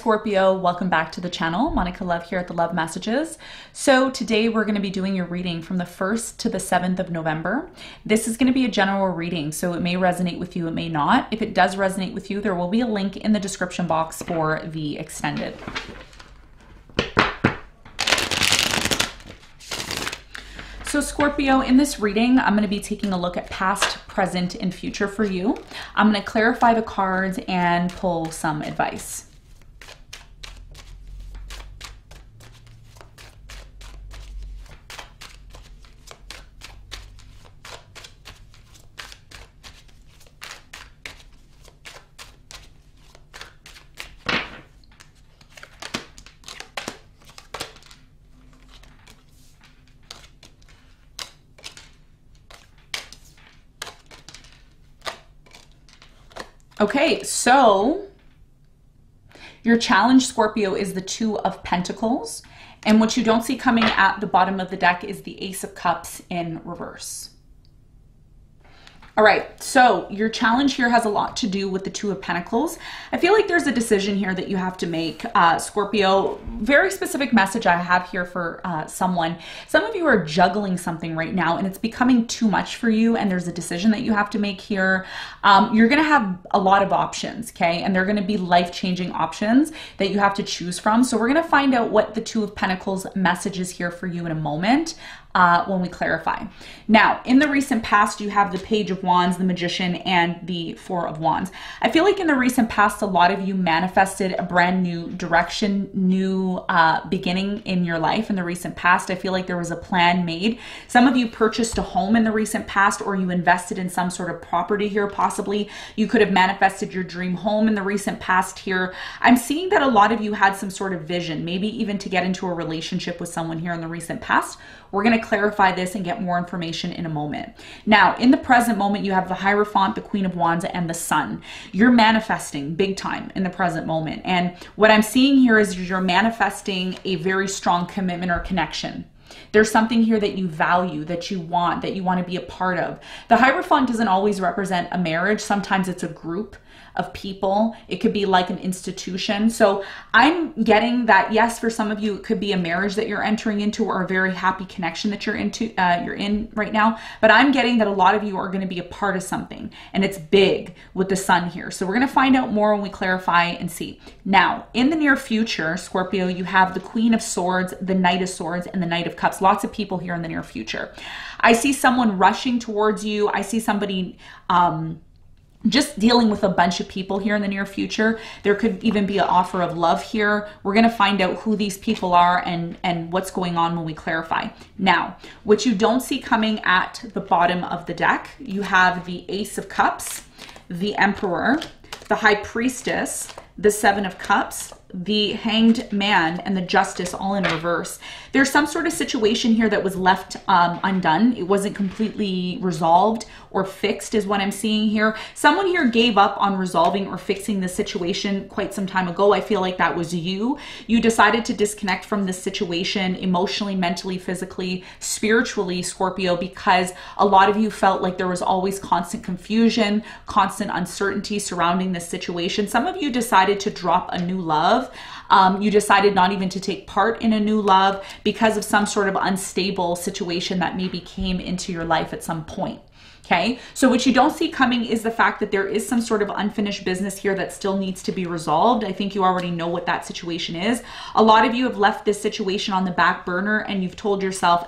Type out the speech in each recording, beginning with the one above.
Scorpio, welcome back to the channel. Monica Love here at the Love Messages. So today we're going to be doing your reading from the 1st to the 7th of November. This is going to be a general reading, so it may resonate with you, it may not. If it does resonate with you, there will be a link in the description box for the extended. So Scorpio, in this reading, I'm going to be taking a look at past, present, and future for you. I'm going to clarify the cards and pull some advice. Okay, so your challenge, Scorpio, is the Two of Pentacles. And what you don't see coming at the bottom of the deck is the Ace of Cups in reverse. All right, so your challenge here has a lot to do with the Two of Pentacles. I feel like there's a decision here that you have to make, Scorpio. Very specific message I have here for someone. Some of you are juggling something right now and it's becoming too much for you, and there's a decision that you have to make here. You're gonna have a lot of options, okay? And they're gonna be life-changing options that you have to choose from. So we're gonna find out what the Two of Pentacles message is here for you in a moment. When we clarify. Now, in the recent past, you have the Page of Wands, the Magician, and the Four of Wands. I feel like in the recent past, a lot of you manifested a brand new direction, new beginning in your life. In the recent past, I feel like there was a plan made. Some of you purchased a home in the recent past, or you invested in some sort of property here, possibly. You could have manifested your dream home in the recent past here. I'm seeing that a lot of you had some sort of vision, maybe even to get into a relationship with someone here in the recent past. We're going to clarify this and get more information in a moment. Now, in the present moment, you have the Hierophant, the Queen of Wands, and the Sun. You're manifesting big time in the present moment. And what I'm seeing here is you're manifesting a very strong commitment or connection. There's something here that you value, that you want to be a part of. The Hierophant doesn't always represent a marriage. Sometimes it's a group of people. It could be like an institution. So I'm getting that, yes, for some of you, it could be a marriage that you're entering into, or a very happy connection that you're in right now. But I'm getting that a lot of you are going to be a part of something, and it's big with the Sun here. So we're going to find out more when we clarify and see. Now, in the near future, Scorpio, you have the Queen of Swords, the Knight of Swords, and the Knight of Cups. Lots of people here in the near future. I see someone rushing towards you. I see somebody, just dealing with a bunch of people here in the near future. There could even be an offer of love here. We're going to find out who these people are and what's going on when we clarify. Now, what you don't see coming at the bottom of the deck, you have the Ace of Cups, the Emperor, the High Priestess, the Seven of Cups, the Hanged Man, and the Justice, all in reverse. There's some sort of situation here that was left undone. It wasn't completely resolved or fixed is what I'm seeing here. Someone here gave up on resolving or fixing the situation quite some time ago. I feel like that was you. You decided to disconnect from this situation emotionally, mentally, physically, spiritually, Scorpio, because a lot of you felt like there was always constant confusion, constant uncertainty surrounding this situation. Some of you decided to drop a new love. You decided not even to take part in a new love because of some sort of unstable situation that maybe came into your life at some point. Okay, so what you don't see coming is the fact that there is some sort of unfinished business here that still needs to be resolved. I think you already know what that situation is. A lot of you have left this situation on the back burner and you've told yourself,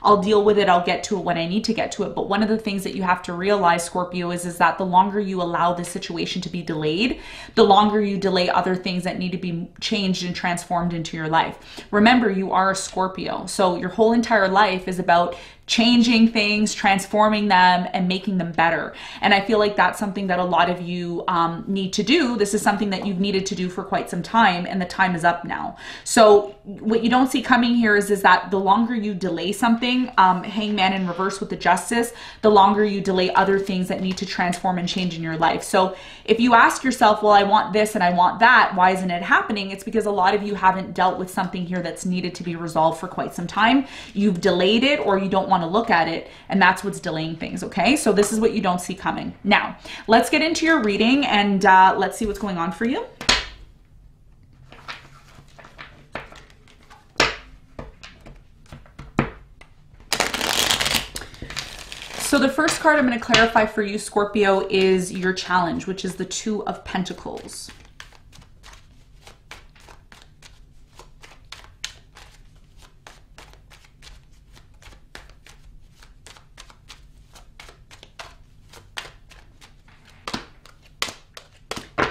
I'll deal with it. I'll get to it when I need to get to it. But one of the things that you have to realize, Scorpio, is that the longer you allow this situation to be delayed, the longer you delay other things that need to be changed and transformed into your life. Remember, you are a Scorpio. So your whole entire life is about changing things, transforming them, and making them better. And I feel like that's something that a lot of you need to do. This is something that you've needed to do for quite some time, and the time is up now. So what you don't see coming here is that the longer you delay something, Hangman in reverse with the Justice, the longer you delay other things that need to transform and change in your life. So if you ask yourself, well, I want this and I want that, why isn't it happening? It's because a lot of you haven't dealt with something here that's needed to be resolved for quite some time. You've delayed it, or you don't want to look at it, and that's what's delaying things. Okay, so this is what you don't see coming. Now let's get into your reading and let's see what's going on for you. So the first card I'm going to clarify for you, Scorpio, is your challenge, which is the Two of Pentacles.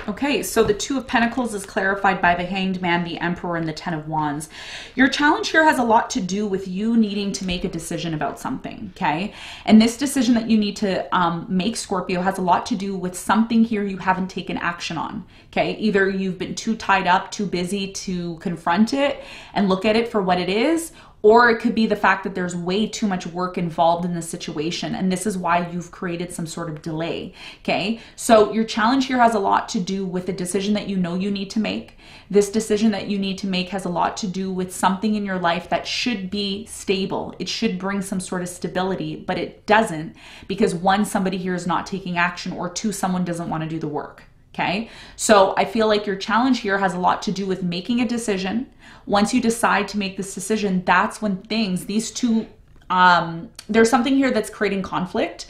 Okay, so the Two of Pentacles is clarified by the Hanged Man, the Emperor, and the Ten of Wands. Your challenge here has a lot to do with you needing to make a decision about something, okay? And this decision that you need to make, Scorpio, has a lot to do with something here you haven't taken action on, okay? Either you've been too tied up, too busy to confront it and look at it for what it is, or it could be the fact that there's way too much work involved in the situation, and this is why you've created some sort of delay, okay? So your challenge here has a lot to do with the decision that you know you need to make. This decision that you need to make has a lot to do with something in your life that should be stable. It should bring some sort of stability, but it doesn't, because one, somebody here is not taking action, or two, someone doesn't want to do the work. Okay, so I feel like your challenge here has a lot to do with making a decision. Once you decide to make this decision, that's when things, these two, there's something here that's creating conflict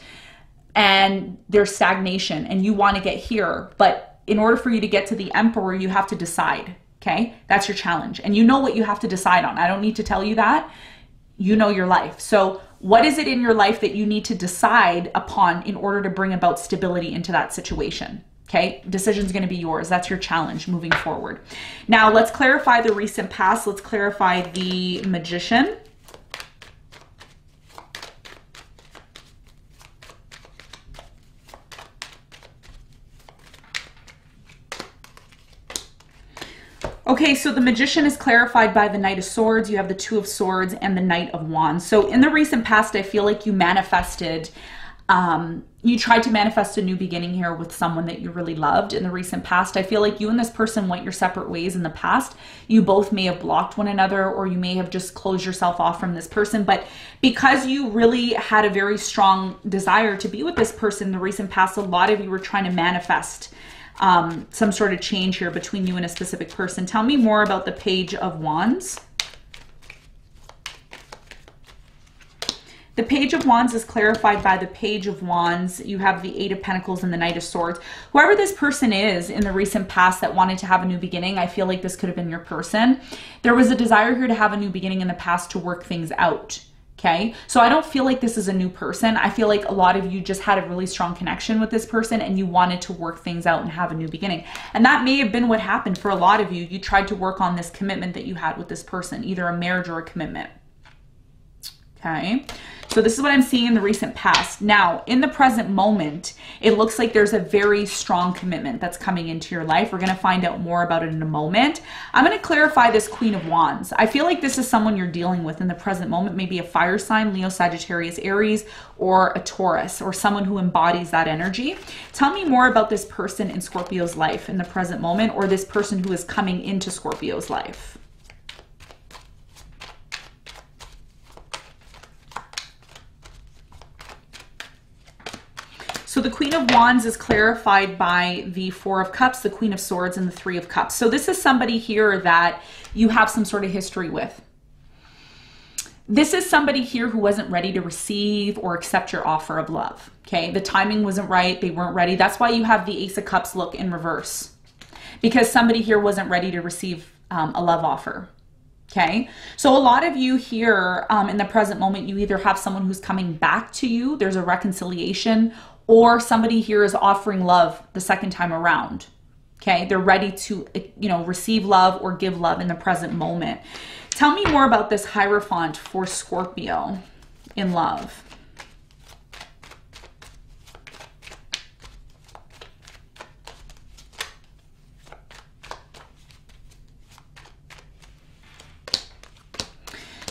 and there's stagnation and you want to get here. But in order for you to get to the Emperor, you have to decide. Okay, that's your challenge. And you know what you have to decide on. I don't need to tell you that. You know your life. So what is it in your life that you need to decide upon in order to bring about stability into that situation? Okay, decision's going to be yours. That's your challenge moving forward. Now, let's clarify the recent past. Let's clarify the Magician. Okay, so the Magician is clarified by the Knight of Swords. You have the Two of Swords and the Knight of Wands. So in the recent past, I feel like you manifested you tried to manifest a new beginning here with someone that you really loved in the recent past. I feel like you and this person went your separate ways in the past. You both may have blocked one another, or you may have just closed yourself off from this person. But because you really had a very strong desire to be with this person in the recent past, a lot of you were trying to manifest some sort of change here between you and a specific person. Tell me more about the Page of Wands. The Page of Wands is clarified by the Page of Wands. You have the Eight of Pentacles and the Knight of Swords. Whoever this person is in the recent past that wanted to have a new beginning, I feel like this could have been your person. There was a desire here to have a new beginning in the past to work things out. Okay, so I don't feel like this is a new person. I feel like a lot of you just had a really strong connection with this person and you wanted to work things out and have a new beginning. And that may have been what happened for a lot of you. You tried to work on this commitment that you had with this person, either a marriage or a commitment. Okay, so this is what I'm seeing in the recent past. Now, in the present moment, it looks like there's a very strong commitment that's coming into your life. We're going to find out more about it in a moment. I'm going to clarify this Queen of Wands. I feel like this is someone you're dealing with in the present moment, maybe a fire sign, Leo, Sagittarius, Aries, or a Taurus, or someone who embodies that energy. Tell me more about this person in Scorpio's life in the present moment, or this person who is coming into Scorpio's life. So the Queen of Wands is clarified by the Four of Cups, the Queen of Swords, and the Three of Cups. So this is somebody here that you have some sort of history with. This is somebody here who wasn't ready to receive or accept your offer of love. Okay, the timing wasn't right. They weren't ready. That's why you have the Ace of Cups look in reverse, because somebody here wasn't ready to receive a love offer. Okay, so a lot of you here in the present moment, you either have someone who's coming back to you, there's a reconciliation, or somebody here is offering love the second time around. Okay, they're ready to, you know, receive love or give love in the present moment. Tell me more about this Hierophant for Scorpio in love.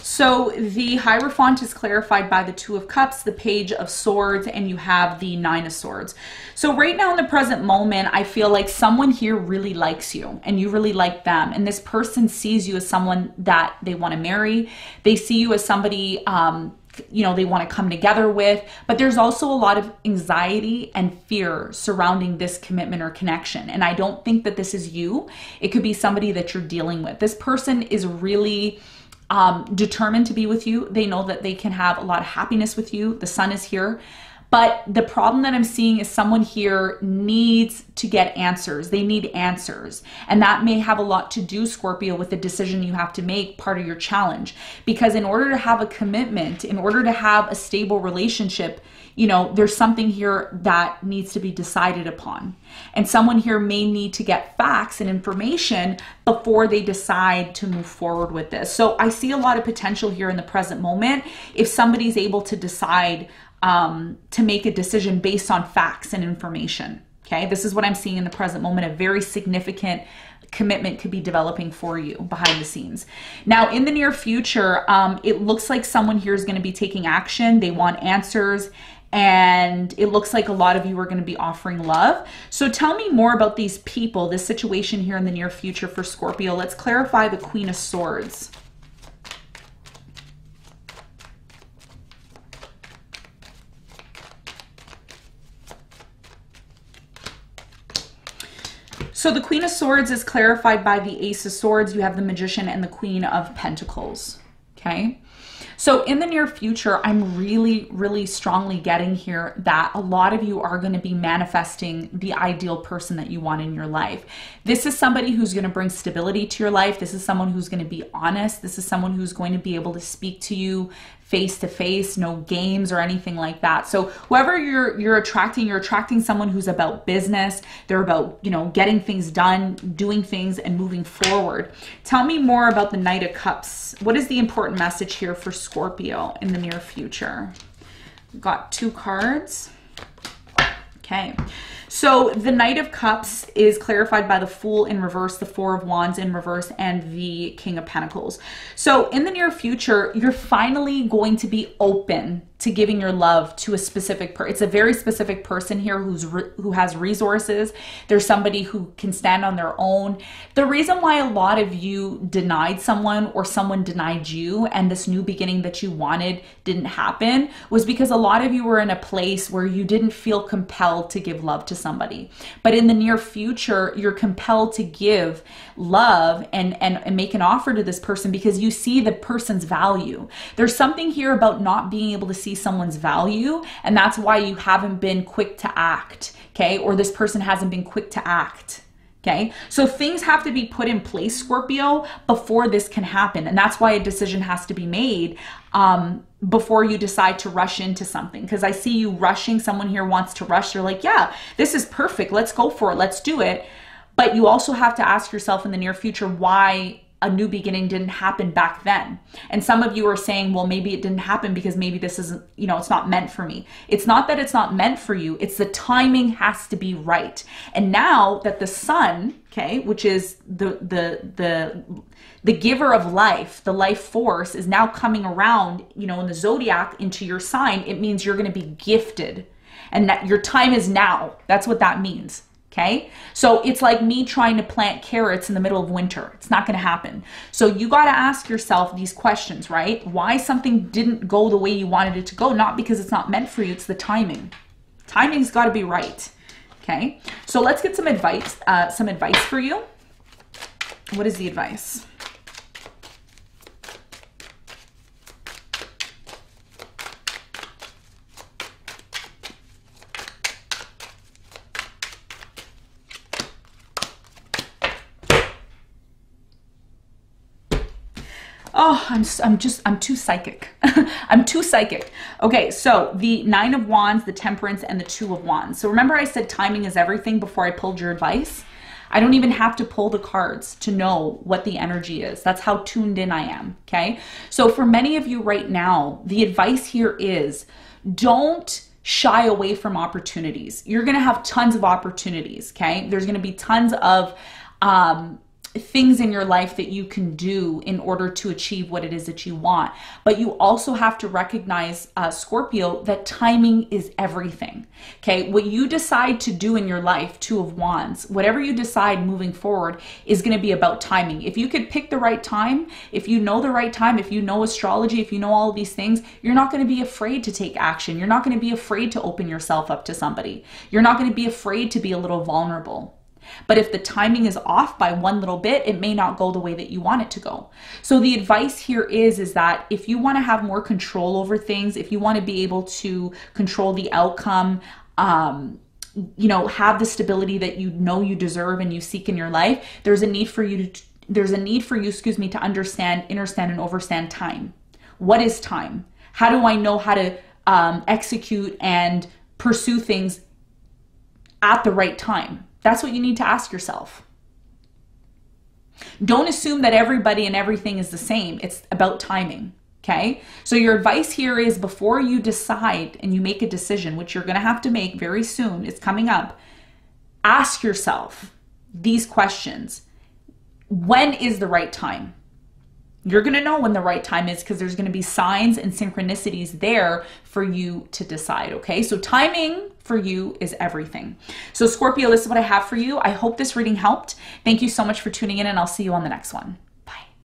So the Hierophant is clarified by the Two of Cups, the Page of Swords, and you have the Nine of Swords. So right now in the present moment, I feel like someone here really likes you and you really like them. And this person sees you as someone that they want to marry. They see you as somebody, you know, they want to come together with. But there's also a lot of anxiety and fear surrounding this commitment or connection. And I don't think that this is you. It could be somebody that you're dealing with. This person is really determined to be with you. They know that they can have a lot of happiness with you. The sun is here. But the problem that I'm seeing is someone here needs to get answers. They need answers. And that may have a lot to do, Scorpio, with the decision you have to make, part of your challenge. Because in order to have a commitment, in order to have a stable relationship, you know, there's something here that needs to be decided upon. And someone here may need to get facts and information before they decide to move forward with this. So I see a lot of potential here in the present moment if somebody's able to decide to make a decision based on facts and information. Okay, this is what I'm seeing in the present moment. A very significant commitment could be developing for you behind the scenes. Now, in the near future, it looks like someone here is going to be taking action. They want answers. And it looks like a lot of you are going to be offering love. So tell me more about these people, this situation here in the near future for Scorpio. Let's clarify the Queen of Swords. So the Queen of Swords is clarified by the Ace of Swords. You have the Magician and the Queen of Pentacles. Okay. So in the near future, I'm really, really strongly getting here that a lot of you are going to be manifesting the ideal person that you want in your life. This is somebody who's going to bring stability to your life. This is someone who's going to be honest. This is someone who's going to be able to speak to you face to face, no games or anything like that. So whoever you're attracting someone who's about business. They're about, you know, getting things done, doing things and moving forward. Tell me more about the Knight of Cups. What is the important message here for Scorpio in the near future? We've got 2 cards. Okay. So the Knight of Cups is clarified by the Fool in reverse, the Four of Wands in reverse, and the King of Pentacles. So in the near future, you're finally going to be open to giving your love to a specific person. It's a very specific person here who has resources. There's somebody who can stand on their own. The reason why a lot of you denied someone or someone denied you and this new beginning that you wanted didn't happen was because a lot of you were in a place where you didn't feel compelled to give love to somebody. But in the near future, you're compelled to give love and make an offer to this person because you see the person's value. There's something here about not being able to see someone's value, and that's why you haven't been quick to act, okay? Or this person hasn't been quick to act, okay? So things have to be put in place, Scorpio, before this can happen, and that's why a decision has to be made before you decide to rush into something, because I see you rushing. Someone here wants to rush. They're like, yeah, this is perfect. Let's go for it. Let's do it. But you also have to ask yourself in the near future why a new beginning didn't happen back then. And some of you are saying, well, maybe it didn't happen because maybe this isn't, you know, it's not meant for me. It's not that it's not meant for you. It's the timing has to be right. And now that the sun, okay, which is the giver of life, the life force is now coming around, you know, in the zodiac into your sign, it means you're going to be gifted and that your time is now. That's what that means. Okay, so it's like me trying to plant carrots in the middle of winter. It's not going to happen. So you got to ask yourself these questions, right? Why something didn't go the way you wanted it to go? Not because it's not meant for you. It's the timing. Timing's got to be right. Okay, so let's get some advice for you. What is the advice? Oh, I'm too psychic. I'm too psychic. Okay, so the Nine of Wands, the Temperance, and the Two of Wands. So remember I said timing is everything before I pulled your advice? I don't even have to pull the cards to know what the energy is. That's how tuned in I am, okay? So for many of you right now, the advice here is don't shy away from opportunities. You're going to have tons of opportunities, okay? There's going to be tons of things in your life that you can do in order to achieve what it is that you want. But you also have to recognize, Scorpio, that timing is everything. Okay, what you decide to do in your life, Two of Wands, whatever you decide moving forward is going to be about timing. If you could pick the right time, if you know the right time, if you know astrology, if you know all of these things, you're not going to be afraid to take action. You're not going to be afraid to open yourself up to somebody. You're not going to be afraid to be a little vulnerable. But if the timing is off by one little bit, it may not go the way that you want it to go. So the advice here is that if you want to have more control over things, if you want to be able to control the outcome, you know, have the stability that you know you deserve and you seek in your life, there's a need for you to understand, understand, and overstand time. What is time? How do I know how to execute and pursue things at the right time? That's what you need to ask yourself. Don't assume that everybody and everything is the same. It's about timing. Okay. So your advice here is, before you decide and you make a decision, which you're going to have to make very soon, it's coming up, ask yourself these questions. When is the right time? You're going to know when the right time is, because there's going to be signs and synchronicities there for you to decide. Okay. So timing for you is everything. So Scorpio, this is what I have for you. I hope this reading helped. Thank you so much for tuning in, and I'll see you on the next one.